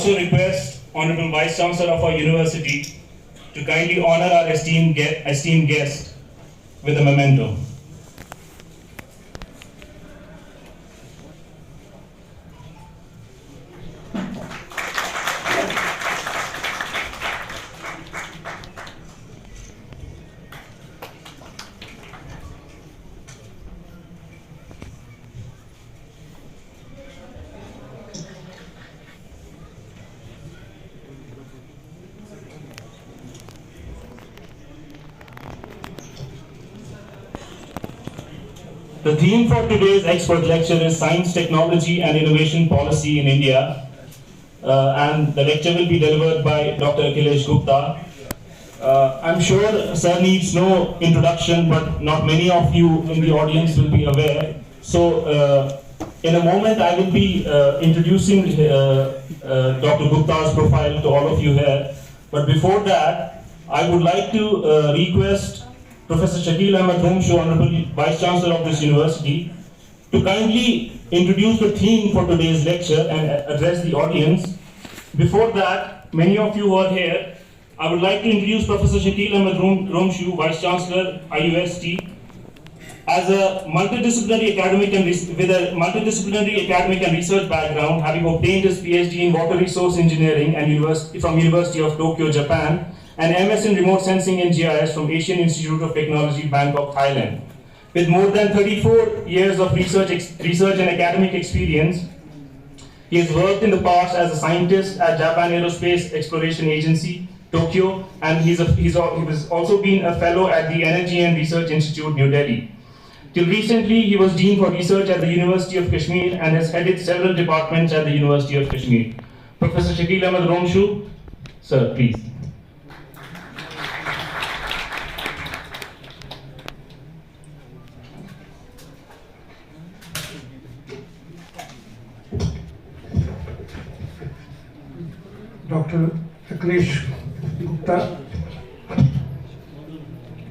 also request Honourable Vice Chancellor of our university to kindly honour our esteemed guest with a memento. The theme for today's expert lecture is Science, Technology and Innovation Policy in India, and the lecture will be delivered by Dr. Akhilesh Gupta. I'm sure sir needs no introduction, but not many of you in the audience will be aware. So in a moment I will be introducing Dr. Gupta's profile to all of you here. But before that, I would like to request Professor Shakil Romshoo, Honourable Vice Chancellor of this university, to kindly introduce the theme for today's lecture and address the audience. Before that, many of you who are here, I would like to introduce Professor Shakil Romshoo, Vice Chancellor, IUST, as a multidisciplinary academic and with a multidisciplinary academic and research background, having obtained his PhD in water resource engineering and from University of Tokyo, Japan, and MS in Remote Sensing and GIS from Asian Institute of Technology, Bangkok, Thailand. With more than 34 years of research and academic experience, he has worked in the past as a scientist at Japan Aerospace Exploration Agency, Tokyo, and he was also been a fellow at the Energy and Research Institute, New Delhi. Till recently, he was Dean for Research at the University of Kashmir and has headed several departments at the University of Kashmir. Professor Shakil Romshoo, sir, please. Dr. Akhilesh Gupta,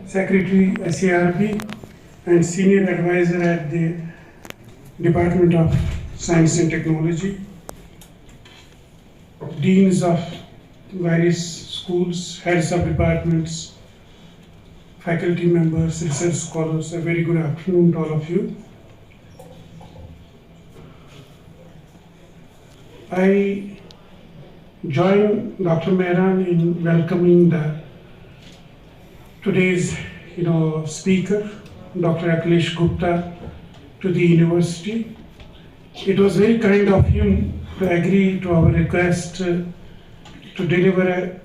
Secretary SARP and Senior Advisor at the Department of Science and Technology, Deans of various schools, Heads of Departments, faculty members, research scholars, a very good afternoon to all of you. I join Dr. Mehran in welcoming today's speaker, Dr. Akhilesh Gupta, to the university. It was very kind of him to agree to our request to deliver a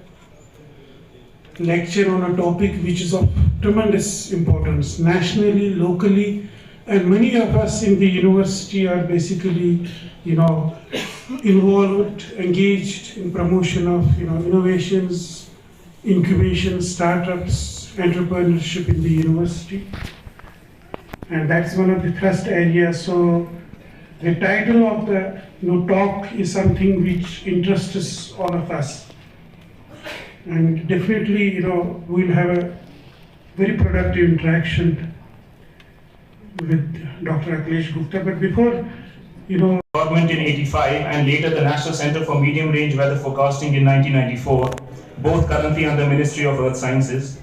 lecture on a topic which is of tremendous importance nationally, locally, and many of us in the university are basically involved, engaged in promotion of innovations, incubation, startups, entrepreneurship in the university, and that's one of the thrust areas. So the title of the talk is something which interests all of us, and definitely we'll have a very productive interaction with Dr. Akhilesh Gupta. But before Government in 85 and later the National Center for Medium Range Weather Forecasting in 1994, both currently under Ministry of Earth Sciences.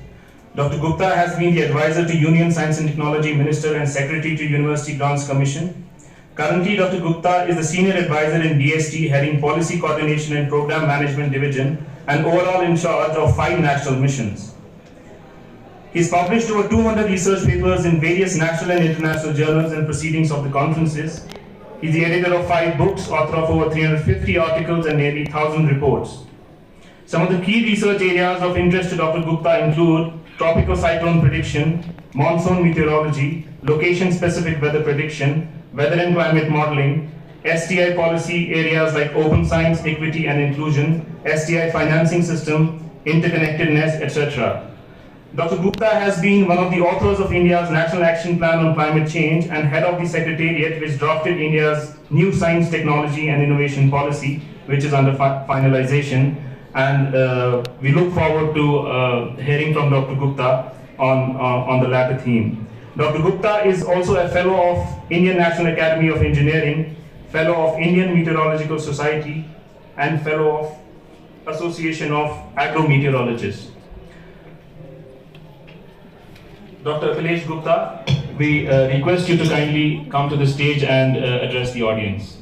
Dr. Gupta has been the advisor to Union Science and Technology Minister and Secretary to University Grants Commission. Currently, Dr. Gupta is the Senior Advisor in DST, heading Policy Coordination and Program Management Division, and overall in charge of 5 national missions. He has published over 200 research papers in various national and international journals and proceedings of the conferences. He is the editor of 5 books, author of over 350 articles and nearly 1,000 reports. Some of the key research areas of interest to Dr. Gupta include tropical cyclone prediction, monsoon meteorology, location-specific weather prediction, weather and climate modeling, STI policy areas like open science, equity and inclusion, STI financing system, interconnectedness, etc. Dr. Gupta has been one of the authors of India's National Action Plan on Climate Change and head of the Secretariat which drafted India's new Science, Technology and Innovation Policy, which is under finalization. And we look forward to hearing from Dr. Gupta on the latter theme. Dr. Gupta is also a Fellow of Indian National Academy of Engineering, Fellow of Indian Meteorological Society, and Fellow of Association of Agrometeorologists. Dr. Akhilesh Gupta, we request you to kindly come to the stage and address the audience.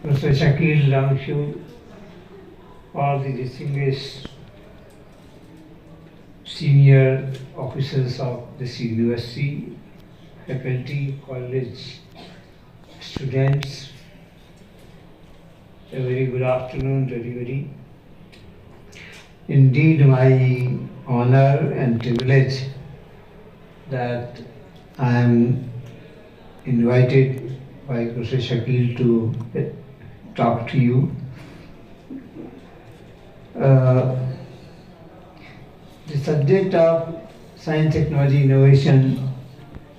Professor Shakil, Romshoo, all the distinguished senior officers of this university, faculty, college, students, a very good afternoon to everybody. Indeed, my honor and privilege that I am invited by Professor Shakil to talk to you. The subject of science, technology, innovation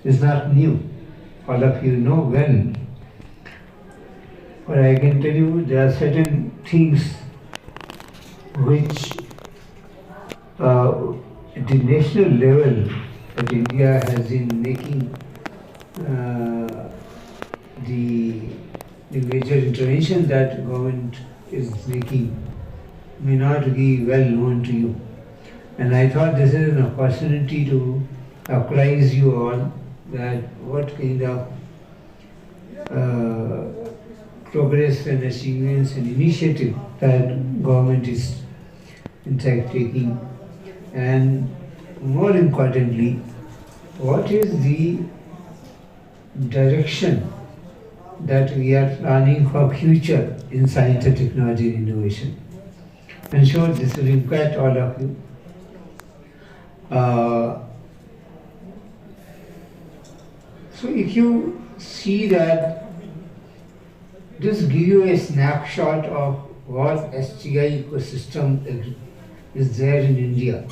is not new. All of you know well. But I can tell you there are certain things which at the national level that India has been making the major intervention that government is making may not be well known to you. And I thought this is an opportunity to apprise you all that what kind of progress and achievements and initiative that government is in fact taking, and more importantly, what is the direction that we are planning for future in science and technology and innovation. I'm sure this will impact all of you. So if you see that, just give you a snapshot of what STI ecosystem is there in India.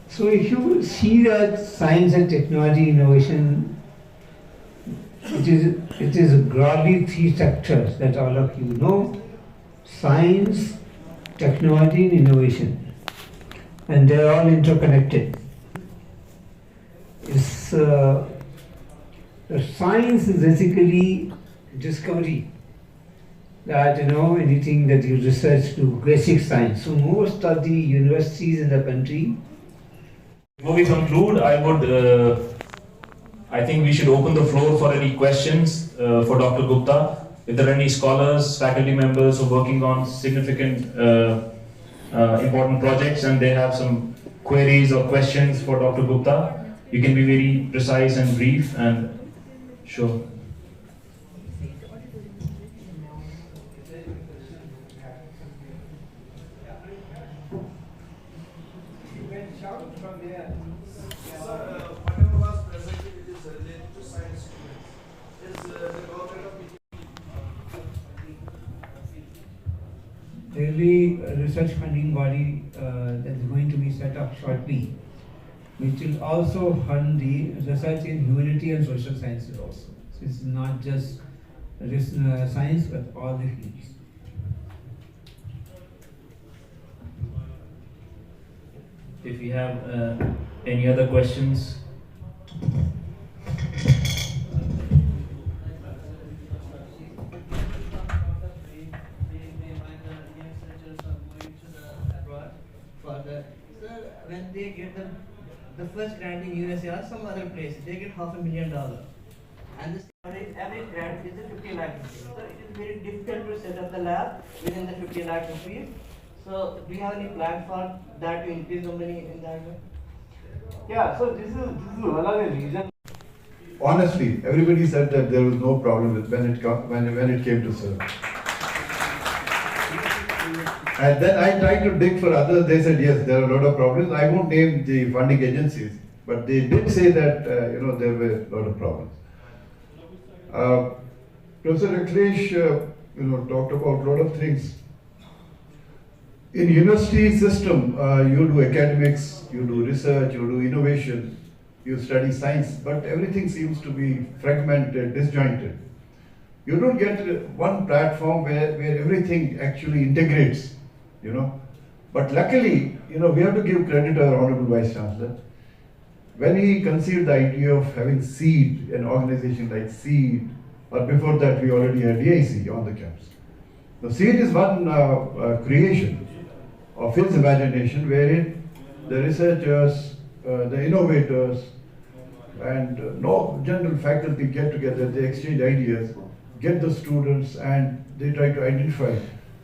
So if you see that science and technology innovation, it is broadly three sectors that all of you know: science, technology, and innovation, and they are all interconnected. The science is basically discovery. That anything that you research to basic science. So most of the universities in the country. Before we conclude, I think we should open the floor for any questions for Dr. Gupta. If there are any scholars, faculty members who are working on significant, important projects and they have some queries or questions for Dr. Gupta, you can be very precise and brief and sure. Whatever was presented, it is related to science students. Is the government of There will be a research funding body that is going to be set up shortly, which will also fund the research in humanity and social sciences also. So it's not just science, but all the fields. If you have any other questions. When they get the the first grant in USA or some other place, they get $500,000. And this every grant is a 50 lakh rupees. So it is very difficult to set up the lab within the 50 lakh rupees. So do you have any plan for that to increase the money in that way? Yeah, so this is one of the reasons. Honestly, everybody said that there was no problem with when it came to serve. And then I tried to dig for others. They said yes, there are a lot of problems. I won't name the funding agencies, but they did say that there were a lot of problems. Professor Akhilesh, talked about a lot of things. In university system, you do academics, you do research, you do innovation, you study science, but everything seems to be fragmented, disjointed. You don't get one platform where everything actually integrates, But luckily, we have to give credit to our Honourable Vice Chancellor. When he conceived the idea of having SEED, an organization like SEED, or before that we already had DIC on the campus. Now SEED is one creation of his imagination wherein the researchers, the innovators, and no general faculty get together, they exchange ideas, get the students, and they try to identify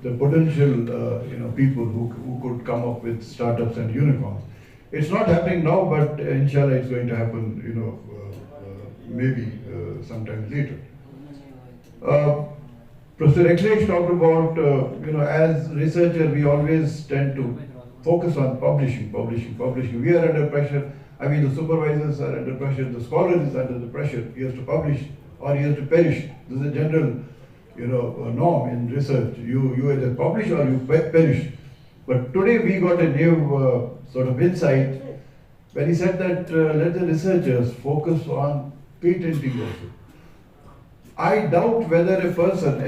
the potential people who could come up with startups and unicorns. It's not happening now, but inshallah it's going to happen, maybe sometime later. Professor Akhilesh talked about, as researcher, we always tend to focus on publishing. We are under pressure. I mean, the supervisors are under pressure, the scholar is under the pressure. He has to publish or he has to perish. This is a general, norm in research. You either publish or you perish. But today we got a new sort of insight when he said that let the researchers focus on patenting also. I doubt whether a person,